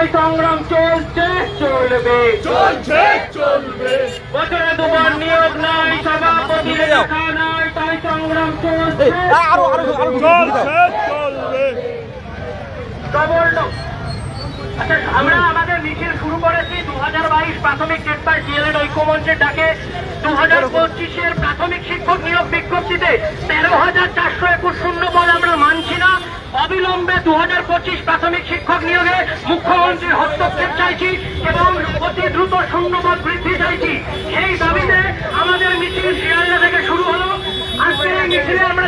তাই সংগ্রাম চলছে চলবে বছরে দুবার নিয়োগ নাই, সভাপতি লেখা নাই, তাই সংগ্রাম চলছে আচ্ছা, আমরা আমাদের মিছিল শুরু করেছি 2022 প্রাথমিক চেষ্টায় ডিএলএড ঐক্যমঞ্চের ডাকে 2025-এর প্রাথমিক শিক্ষক নিয়োগ বিজ্ঞপ্তিতে 13,421 শূন্যপদ আমরা মানছি না। অবিলম্বে 2025 প্রাথমিক শিক্ষক নিয়োগে মুখ্যমন্ত্রীর হস্তক্ষেপ চাইছি এবং অতি দ্রুত শূন্যপদ বৃদ্ধি চাইছি। সেই দাবিতে আমাদের মিছিল শিয়ালদা থেকে শুরু হলো। আজকের এই মিছিলে আমরা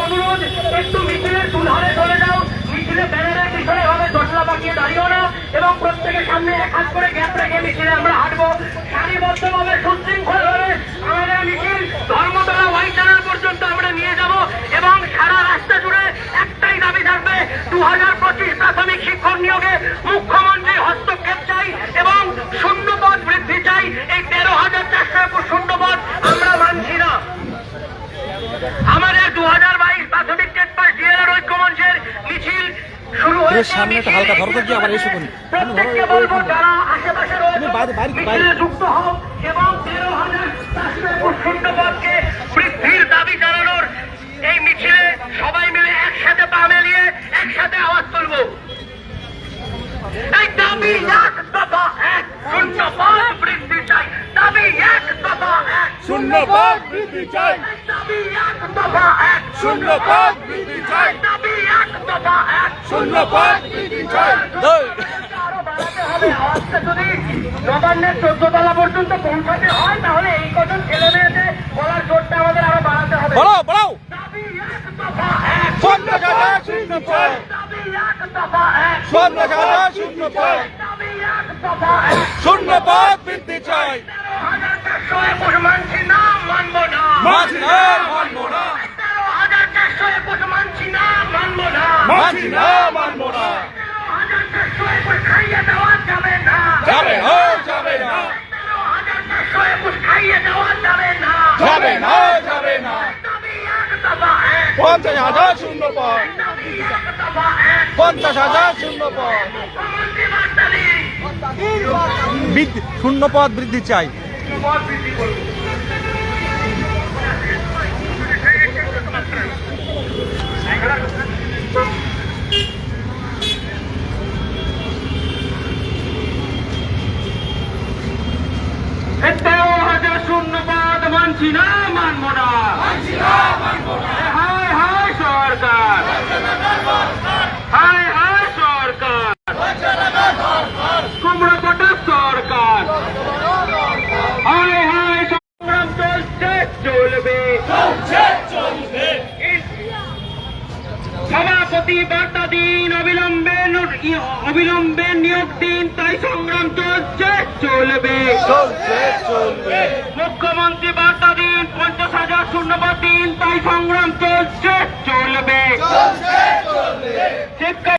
অনুরোধ, একটু মিছিলের দুধারে চলে যাও, মিছিলে ব্যানারের পিছনে ভাবে দোষলা পাকিয়ে দাঁড়িয়েও না এবং প্রত্যেকের সামনে এক হাত করে গ্যাপ রেখে মিছিলে আমরা হাঁটবো। সারিবদ্ধভাবে সুশৃঙ্খলভাবে আমাদের মিছিল ধর্মতলা ওয়াই চ্যানেল পর্যন্ত আমরা নিয়ে যাব এবং সারা রাস্তা জুড়ে একটাই দাবি থাকবে, 2025 প্রাথমিক শিক্ষক নিয়োগে মুখ্যমন্ত্রী হস্তক্ষেপ চাই এবং শূন্যপদ বৃদ্ধি চাই। এই 13,421 শূন্যপদ আমরা মানছি না। আমাদের 2022 প্রাথমিক ডিএলএড ঐক্যমঞ্চের মিছিল শুরু হয়েছে। প্রত্যেককে বলবো যারা আশেপাশে রয়েছে যুক্ত হও এবং 13,421 শূন্যপদকে বৃদ্ধির দাবি জানানোর এই মিছিলে সবাই মিলে একসাথে পা মেলিয়ে একসাথে আওয়াজ তুলব। এই দাবি এক দফা এক, শূন্যপদ বৃদ্ধি চাই। দাবি এক দফা এক, শূন্যপদ বৃদ্ধি চাই। দাবি এক দফা এক, শূন্যপদ বৃদ্ধি চাই। দাবি এক দফা এক, শূন্যপদ বৃদ্ধি চাই। আরো বাড়াতে হবে। আওয়াজটা যদি নবান্নের 14 তলা পর্যন্ত পৌঁছাতে হয় তাহলে এই কজন ছেলে মেয়েদের বলার জোরটা আমাদের আরো বাড়াতে হবে। দাবি এক দফা এক, শূন্যপদ দাবি এক দফা এক, শূন্যপদ দাবি এক দফা এক, শূন্যপদ বৃদ্ধি চাই। 13,421 মানছি না, মানবো না। মানছি না, মানবো না। 13,421 মানছি না, মানবো না। মানছি না, মানবো না। 13,421 খাইয়ে দেওয়া যাবে না, যাবে না, যাবে না। 13,421 খাইয়ে দেওয়া যাবে না, যাবে না, যাবে না। দাবি এক দফা এক, 50,000 শূন্যপদ, দাবি এক দফা এক, 50,000 শূন্যপদ। মুখ্যমন্ত্রী বার্তা দিন, শূন্যপদ বৃদ্ধি চাই। পদ বৃদ্ধি করুন। শূন্যপদ মানছি না, মানবো না। হায় হায় সরকার, হায় হায় সরকার, কুমড়া কটা সরকার, হায় হায় সংগ্রাম চলছে চলবে। সভাপতি বার্তা দিন, অবিলম্বে নিয়োগ দিন, তাই সংগ্রাম চলছে চলবে। মুখ্যমন্ত্রী বার্তা